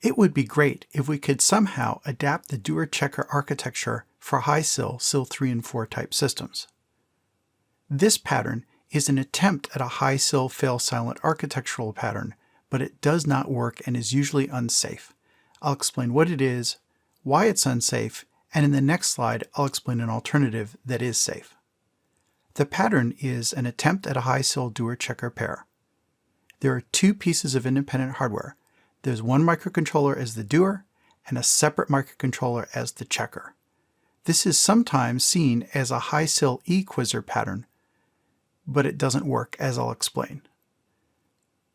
It would be great if we could somehow adapt the doer-checker architecture for high SIL, SIL 3 and 4 type systems. This pattern is an attempt at a high SIL fail-silent architectural pattern, but it does not work and is usually unsafe. I'll explain what it is, why it's unsafe, and in the next slide I'll explain an alternative that is safe. The pattern is an attempt at a high SIL doer-checker pair. There are two pieces of independent hardware. There's one microcontroller as the doer and a separate microcontroller as the checker. This is sometimes seen as a high SIL E-quizzer pattern, but it doesn't work, as I'll explain.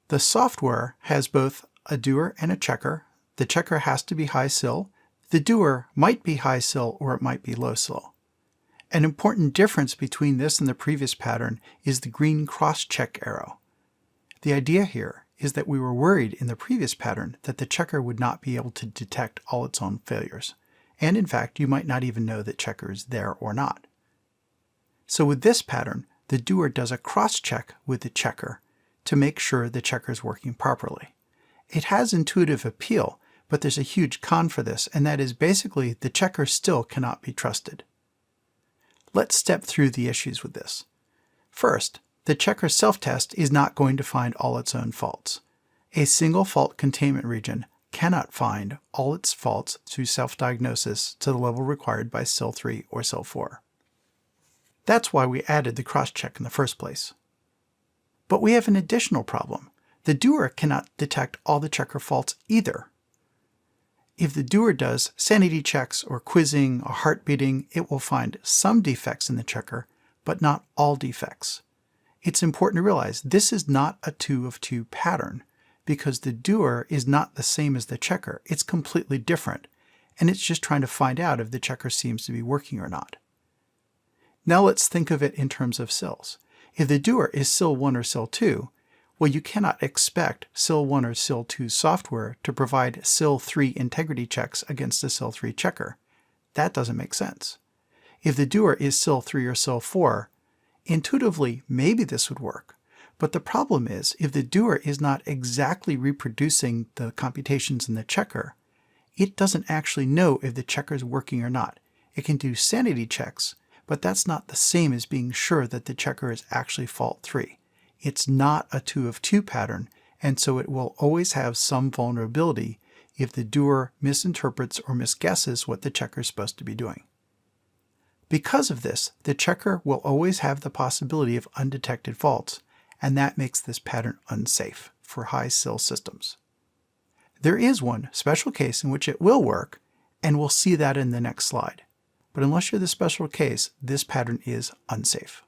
The software has both a doer and a checker. The checker has to be high SIL. The doer might be high SIL or it might be low SIL. An important difference between this and the previous pattern is the green cross-check arrow. The idea here is that we were worried in the previous pattern that the checker would not be able to detect all its own failures. And in fact, you might not even know that checker is there or not. So with this pattern, the doer does a cross-check with the checker to make sure the checker is working properly. It has intuitive appeal, but there's a huge con for this, and that is basically the checker still cannot be trusted. Let's step through the issues with this. First, the checker self-test is not going to find all its own faults. A single fault containment region cannot find all its faults through self-diagnosis to the level required by SIL 3 or SIL 4. That's why we added the cross-check in the first place. But we have an additional problem. The doer cannot detect all the checker faults either. If the doer does sanity checks or quizzing or heart beating, it will find some defects in the checker, but not all defects. It's important to realize this is not a 2 of 2 pattern because the doer is not the same as the checker. It's completely different, and it's just trying to find out if the checker seems to be working or not. Now let's think of it in terms of SILs. If the doer is SIL 1 or SIL 2, well, you cannot expect SIL 1 or SIL 2 software to provide SIL 3 integrity checks against a SIL 3 checker. That doesn't make sense. If the doer is SIL 3 or SIL 4, intuitively, maybe this would work, but the problem is if the doer is not exactly reproducing the computations in the checker, it doesn't actually know if the checker is working or not. It can do sanity checks, but that's not the same as being sure that the checker is actually fault-free. It's not a 2 of 2 pattern, and so it will always have some vulnerability if the doer misinterprets or misguesses what the checker is supposed to be doing. Because of this, the checker will always have the possibility of undetected faults, and that makes this pattern unsafe for high SIL systems. There is one special case in which it will work, and we'll see that in the next slide. But unless you're the special case, this pattern is unsafe.